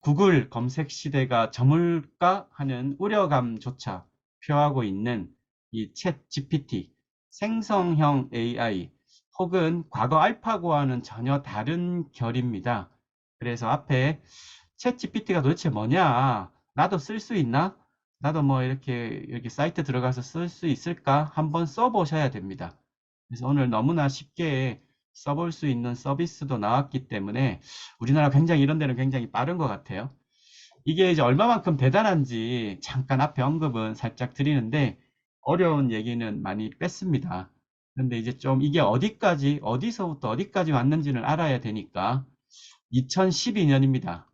구글 검색 시대가 저물까 하는 우려감조차 표하고 있는 이 챗 GPT, 생성형 AI, 혹은 과거 알파고와는 전혀 다른 결입니다. 그래서 앞에 챗 GPT가 도대체 뭐냐? 나도 쓸 수 있나? 나도 뭐 이렇게 사이트 들어가서 쓸 수 있을까? 한번 써보셔야 됩니다. 그래서 오늘 너무나 쉽게 써볼 수 있는 서비스도 나왔기 때문에 우리나라 굉장히 이런 데는 굉장히 빠른 것 같아요. 이게 이제 얼마만큼 대단한지 잠깐 앞에 언급은 살짝 드리는데 어려운 얘기는 많이 뺐습니다. 근데 이제 좀 이게 어디까지, 어디서부터 어디까지 왔는지는 알아야 되니까 2012년입니다.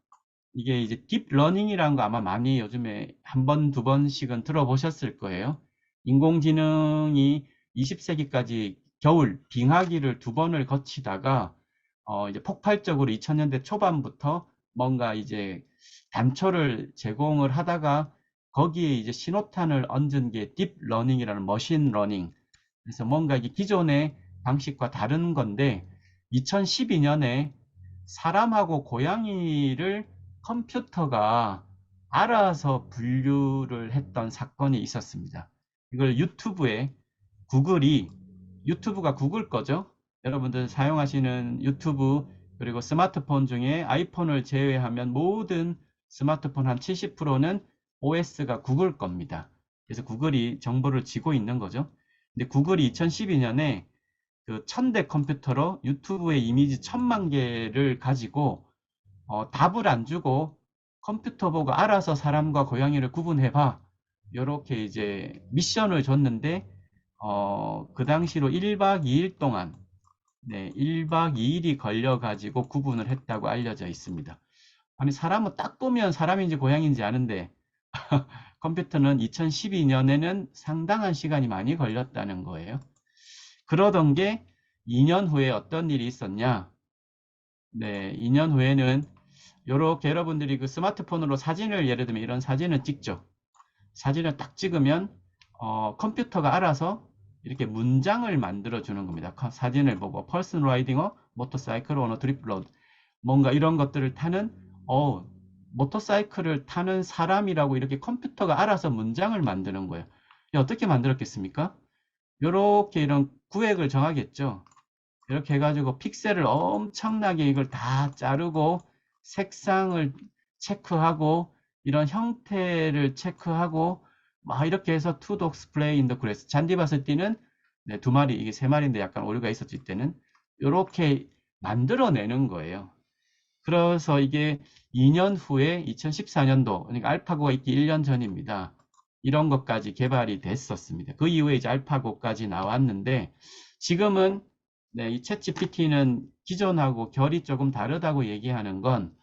이게 이제 딥러닝이라는 거 아마 많이 요즘에 한 번, 두 번씩은 들어보셨을 거예요. 인공지능이 20세기까지 겨울 빙하기를 두 번을 거치다가 이제 폭발적으로 2000년대 초반부터 뭔가 이제 단초를 제공을 하다가 거기에 이제 신호탄을 얹은 게 딥러닝이라는 머신러닝. 그래서 뭔가 이게 기존의 방식과 다른 건데 2012년에 사람하고 고양이를 컴퓨터가 알아서 분류를 했던 사건이 있었습니다. 이걸 유튜브에 구글이, 유튜브가 구글 거죠. 여러분들 사용하시는 유튜브 그리고 스마트폰 중에 아이폰을 제외하면 모든 스마트폰 한 70%는 OS가 구글 겁니다. 그래서 구글이 정보를 쥐고 있는 거죠. 근데 구글이 2012년에 그 1000대 컴퓨터로 유튜브의 이미지 1000만 개를 가지고 답을 안 주고 컴퓨터 보고 알아서 사람과 고양이를 구분해봐. 이렇게 이제 미션을 줬는데 그 당시로 1박 2일 동안 1박 2일이 걸려가지고 구분을 했다고 알려져 있습니다. 아니 사람은 딱 보면 사람인지 고양이인지 아는데 컴퓨터는 2012년에는 상당한 시간이 많이 걸렸다는 거예요. 그러던 게 2년 후에 어떤 일이 있었냐? 네, 2년 후에는 이렇게 여러분들이 그 스마트폰으로 사진을 예를 들면 이런 사진을 찍죠. 사진을 딱 찍으면 컴퓨터가 알아서 이렇게 문장을 만들어 주는 겁니다. 사진을 보고 person riding a motorcycle on a trip road 뭔가 이런 것들을 타는 모터사이클을 타는 사람이라고 이렇게 컴퓨터가 알아서 문장을 만드는 거예요. 어떻게 만들었겠습니까? 이렇게 이런 구획을 정하겠죠. 이렇게 해가지고 픽셀을 엄청나게 이걸 다 자르고 색상을 체크하고 이런 형태를 체크하고 막 이렇게 해서 two dogs play in the grass 잔디밭을 뛰는 두 마리 이게 세 마리인데 약간 오류가 있었을 때는 이렇게 만들어내는 거예요. 그래서 이게 2년 후에 2014년도 그러니까 알파고가 있기 1년 전입니다. 이런 것까지 개발이 됐었습니다. 그 이후에 이제 알파고까지 나왔는데 지금은 이 챗GPT는 기존하고 결이 조금 다르다고 얘기하는 건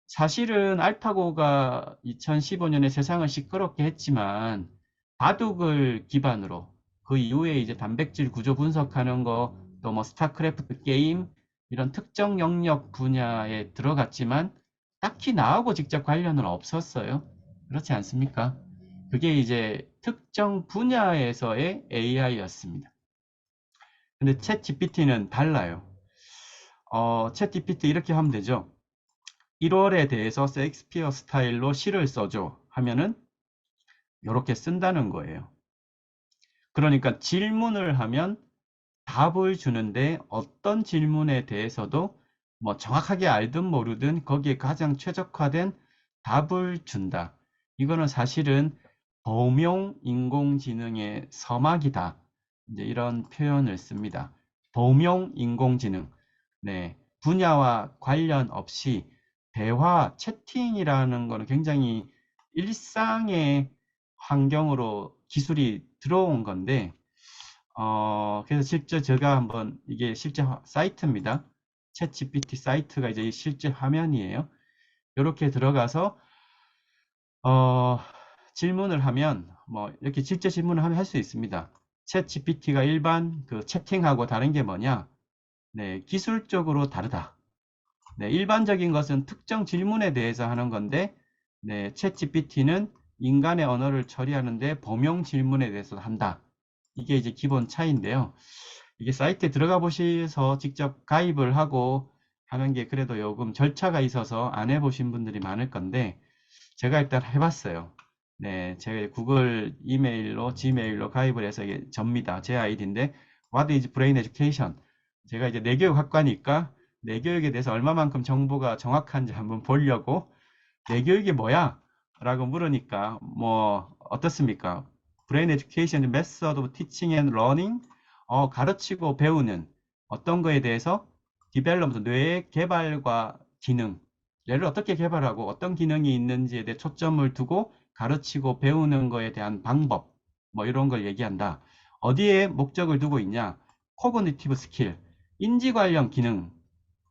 사실은 알파고가 2015년에 세상을 시끄럽게 했지만 바둑을 기반으로 그 이후에 이제 단백질 구조 분석하는 거 또 뭐 스타크래프트 게임 이런 특정 영역 분야에 들어갔지만 딱히 나하고 직접 관련은 없었어요. 그렇지 않습니까? 그게 이제 특정 분야에서의 AI였습니다. 근데 챗 GPT는 달라요. 챗 GPT 이렇게 하면 되죠. 1월에 대해서 셰익스피어 스타일로 시를 써줘 하면은 이렇게 쓴다는 거예요. 그러니까 질문을 하면 답을 주는데 어떤 질문에 대해서도 뭐 정확하게 알든 모르든 거기에 가장 최적화된 답을 준다. 이거는 사실은 범용 인공지능의 서막이다. 이제 이런 표현을 씁니다. 범용 인공지능. 네. 분야와 관련 없이 대화, 채팅이라는 거는 굉장히 일상의 환경으로 기술이 들어온 건데, 그래서 실제 제가 한번 이게 실제 사이트입니다. 챗 GPT 사이트가 이제 실제 화면이에요. 이렇게 들어가서 어, 질문을 하면 뭐 이렇게 실제 질문을 하면 할 수 있습니다. 챗 GPT가 일반 그 채팅하고 다른 게 뭐냐? 네, 기술적으로 다르다. 네, 일반적인 것은 특정 질문에 대해서 하는 건데, 네, 챗 GPT는 인간의 언어를 처리하는데 범용 질문에 대해서 한다. 이게 이제 기본 차이인데요. 이게 사이트에 들어가 보셔서 직접 가입을 하고 하는 게 그래도 요금 절차가 있어서 안 해보신 분들이 많을 건데, 제가 일단 해봤어요. 네, 제 구글 이메일로, 지메일로 가입을 해서 이게 접니다. 제 아이디인데, What is Brain Education? 제가 이제 내교육학과니까 내교육에 대해서 얼마만큼 정보가 정확한지 한번 보려고, 내교육이 뭐야? 라고 물으니까, 뭐, 어떻습니까? Brain Education Method of Teaching and Learning? 가르치고 배우는 어떤 거에 대해서 디벨롭, 뇌의 개발과 기능, 뇌를 어떻게 개발하고 어떤 기능이 있는지에 대해 초점을 두고 가르치고 배우는 거에 대한 방법, 뭐 이런 걸 얘기한다. 어디에 목적을 두고 있냐? 코그니티브 스킬, 인지 관련 기능,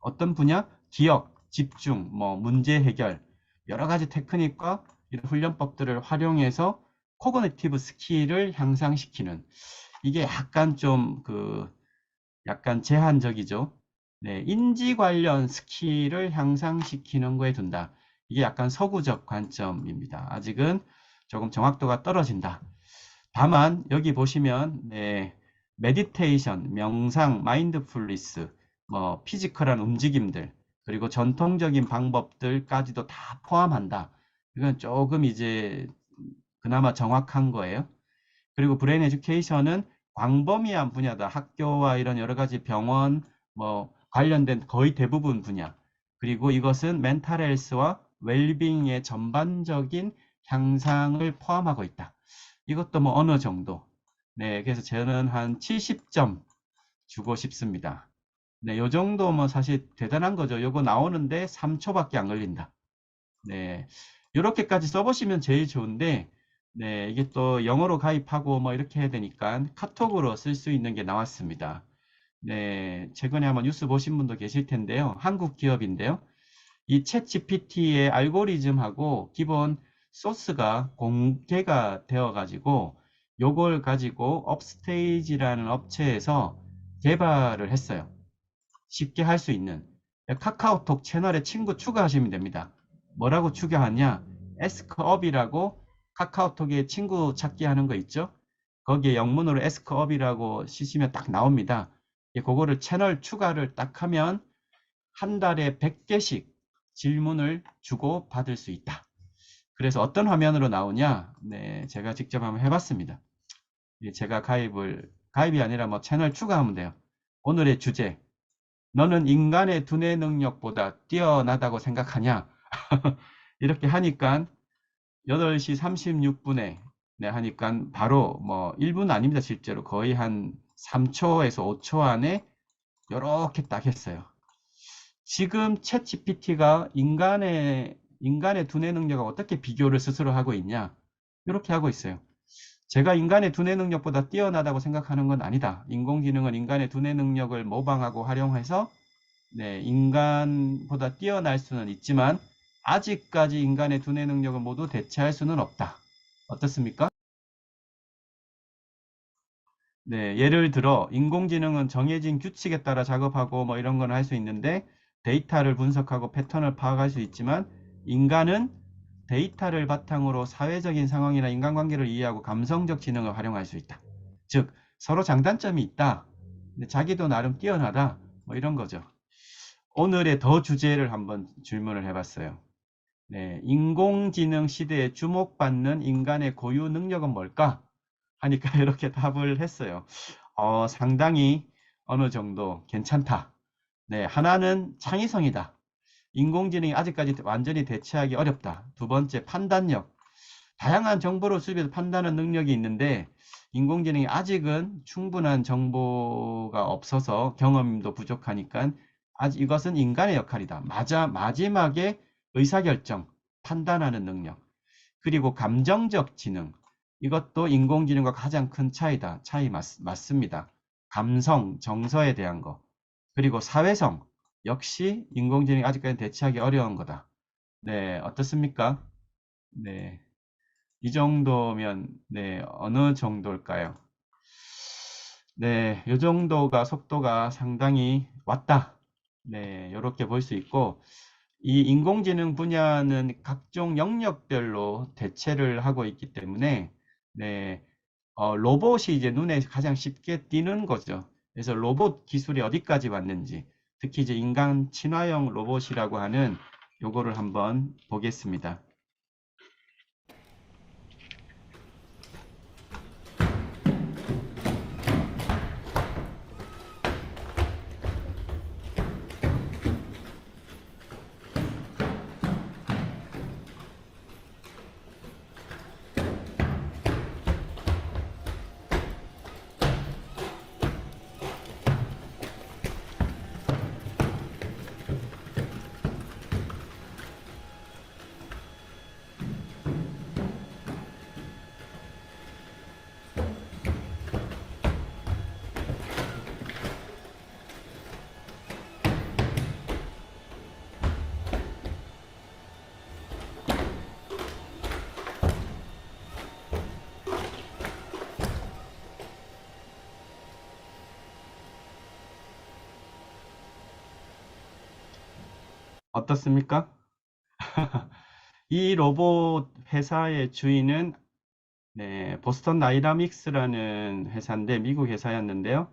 어떤 분야? 기억, 집중, 뭐 문제 해결, 여러 가지 테크닉과 이런 훈련법들을 활용해서 코그니티브 스킬을 향상시키는, 이게 약간 좀 약간 제한적이죠. 네, 인지 관련 스킬을 향상시키는 거에 둔다. 이게 약간 서구적 관점입니다. 아직은 조금 정확도가 떨어진다. 다만 여기 보시면 네, 메디테이션, 명상, 마인드풀리스, 뭐 피지컬한 움직임들, 그리고 전통적인 방법들까지도 다 포함한다. 이건 조금 이제 그나마 정확한 거예요. 그리고 브레인 에듀케이션은 광범위한 분야다. 학교와 이런 여러 가지 병원, 뭐 관련된 거의 대부분 분야. 그리고 이것은 멘탈 헬스와 웰빙의 전반적인 향상을 포함하고 있다. 이것도 뭐 어느 정도. 네, 그래서 저는 한 70점 주고 싶습니다. 네, 요 정도면 사실 대단한 거죠. 요거 나오는데 3초밖에 안 걸린다. 네, 이렇게까지 써보시면 제일 좋은데, 네, 이게 또 영어로 가입하고 뭐 이렇게 해야 되니까 카톡으로 쓸 수 있는 게 나왔습니다. 네, 최근에 한번 뉴스 보신 분도 계실 텐데요. 한국 기업인데요. 이 챗 GPT의 알고리즘하고 기본 소스가 공개가 되어 가지고 요걸 가지고 업스테이지라는 업체에서 개발을 했어요. 쉽게 할 수 있는 카카오톡 채널에 친구 추가하시면 됩니다. 뭐라고 추가하냐? 에스크업이라고 카카오톡에 친구 찾기 하는 거 있죠? 거기에 영문으로 에스크업이라고 치시면 딱 나옵니다. 그거를 채널 추가를 딱 하면 한 달에 100개씩 질문을 주고 받을 수 있다. 그래서 어떤 화면으로 나오냐? 네, 제가 직접 한번 해봤습니다. 제가 가입이 아니라 뭐 채널 추가하면 돼요. 오늘의 주제, 너는 인간의 두뇌 능력보다 뛰어나다고 생각하냐? 이렇게 하니까 8시 36분에 네, 하니까 바로 뭐 1분 아닙니다. 실제로 거의 한 3초에서 5초 안에 이렇게 딱 했어요. 지금 챗 GPT가 인간의 두뇌 능력과 어떻게 비교를 스스로 하고 있냐? 이렇게 하고 있어요. 제가 인간의 두뇌 능력보다 뛰어나다고 생각하는 건 아니다. 인공지능은 인간의 두뇌 능력을 모방하고 활용해서 네, 인간보다 뛰어날 수는 있지만 아직까지 인간의 두뇌 능력을 모두 대체할 수는 없다. 어떻습니까? 네, 예를 들어 인공지능은 정해진 규칙에 따라 작업하고 뭐 이런 건 할 수 있는데 데이터를 분석하고 패턴을 파악할 수 있지만 인간은 데이터를 바탕으로 사회적인 상황이나 인간관계를 이해하고 감성적 지능을 활용할 수 있다. 즉 서로 장단점이 있다. 근데 자기도 나름 뛰어나다. 뭐 이런 거죠. 오늘의 더 주제를 한번 질문을 해봤어요. 네, 인공지능 시대에 주목받는 인간의 고유 능력은 뭘까? 하니까 이렇게 답을 했어요. 상당히 어느 정도 괜찮다. 네, 하나는 창의성이다. 인공지능이 아직까지 완전히 대체하기 어렵다. 두 번째, 판단력. 다양한 정보를 수집해서 판단하는 능력이 있는데 인공지능이 아직은 충분한 정보가 없어서 경험도 부족하니까 아직 이것은 인간의 역할이다. 마지막에 의사결정, 판단하는 능력. 그리고 감정적 지능. 이것도 인공지능과 가장 큰 차이다. 맞습니다. 감성, 정서에 대한 거. 그리고 사회성. 역시 인공지능이 아직까지 대체하기 어려운 거다. 네, 어떻습니까? 네. 이 정도면, 네, 어느 정도일까요? 네, 이 정도가 속도가 상당히 왔다. 네, 이렇게 볼 수 있고, 이 인공지능 분야는 각종 영역별로 대체를 하고 있기 때문에, 네, 로봇이 이제 눈에 가장 쉽게 띄는 거죠. 그래서 로봇 기술이 어디까지 왔는지, 특히 이제 인간 친화형 로봇이라고 하는 요거를 한번 보겠습니다. 어떻습니까? 이 로봇 회사의 주인은 보스턴 다이나믹스라는 회사인데 미국 회사였는데요.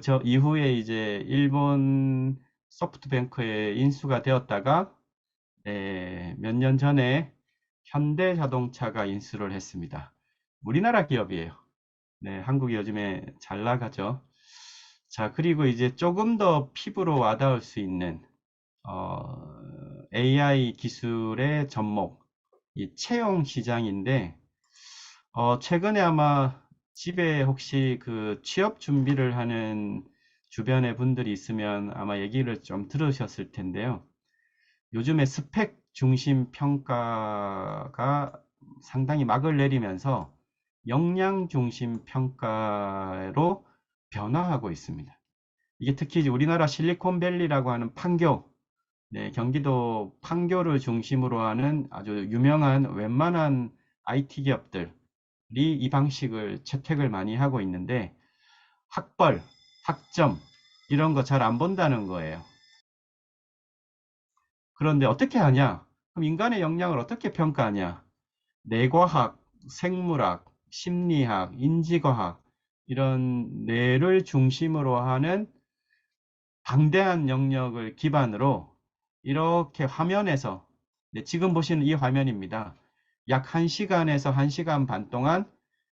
저 이후에 이제 일본 소프트뱅크에 인수가 되었다가 몇 년 전에 현대자동차가 인수를 했습니다. 우리나라 기업이에요. 한국이 요즘에 잘 나가죠. 자, 그리고 이제 조금 더 피부로 와닿을 수 있는 AI 기술의 접목, 이 채용 시장인데 최근에 아마 집에 혹시 그 취업 준비를 하는 주변의 분들이 있으면 아마 얘기를 좀 들으셨을 텐데요. 요즘에 스펙 중심 평가가 상당히 막을 내리면서 역량 중심 평가로 변화하고 있습니다. 이게 특히 우리나라 실리콘밸리라고 하는 판교, 경기도 판교를 중심으로 하는 아주 유명한 웬만한 IT 기업들이 이 방식을 채택을 많이 하고 있는데 학벌, 학점 이런 거 잘 안 본다는 거예요. 그런데 어떻게 하냐? 그럼 인간의 역량을 어떻게 평가하냐? 뇌과학, 생물학, 심리학, 인지과학 이런 뇌를 중심으로 하는 방대한 영역을 기반으로 이렇게 화면에서 지금 보시는 이 화면입니다. 약 1시간에서 1시간 반 동안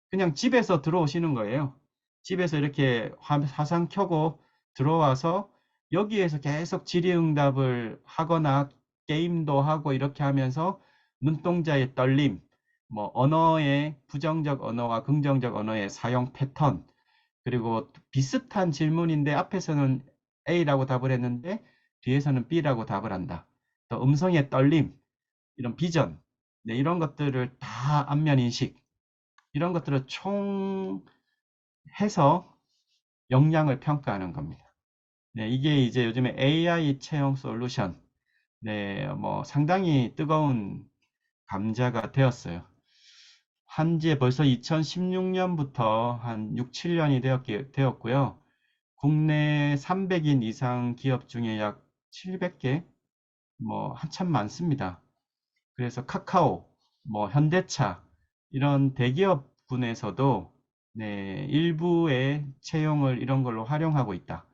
그냥 집에서 들어오시는 거예요. 집에서 이렇게 화상 켜고 들어와서 여기에서 계속 질의응답을 하거나 게임도 하고 이렇게 하면서 눈동자의 떨림, 뭐 언어의 부정적 언어와 긍정적 언어의 사용 패턴, 그리고 비슷한 질문인데 앞에서는 A라고 답을 했는데 뒤에서는 B라고 답을 한다. 또 음성의 떨림, 이런 비전, 이런 것들을 다 안면 인식, 이런 것들을 총 해서 역량을 평가하는 겁니다. 이게 이제 요즘에 AI 채용 솔루션, 뭐 상당히 뜨거운 감자가 되었어요. 한지 벌써 2016년부터 한 6, 7년이 되었고요. 국내 300인 이상 기업 중에 약 700개, 뭐 한참 많습니다. 그래서 카카오, 뭐 현대차 이런 대기업 군에서도 일부의 채용을 이런 걸로 활용하고 있다.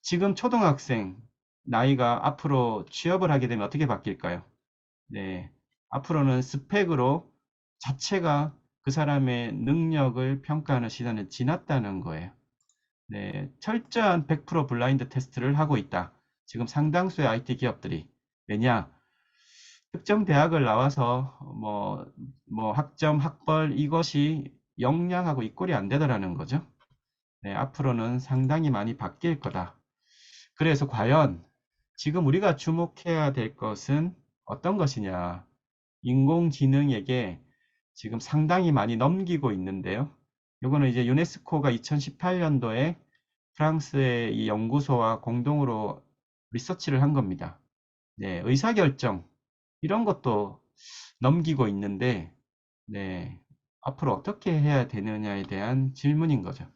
지금 초등학생 나이가 앞으로 취업을 하게 되면 어떻게 바뀔까요? 앞으로는 스펙으로 자체가 그 사람의 능력을 평가하는 시대는 지났다는 거예요. 철저한 100% 블라인드 테스트를 하고 있다. 지금 상당수의 IT 기업들이. 왜냐? 특정 대학을 나와서 학점, 학벌 이것이 역량하고 이꼴이 안 되더라는 거죠. 앞으로는 상당히 많이 바뀔 거다. 그래서 과연 지금 우리가 주목해야 될 것은 어떤 것이냐? 인공지능에게 지금 상당히 많이 넘기고 있는데요. 이거는 이제 유네스코가 2018년도에 프랑스의 이 연구소와 공동으로 리서치를 한 겁니다. 의사결정 이런 것도 넘기고 있는데 앞으로 어떻게 해야 되느냐에 대한 질문인 거죠.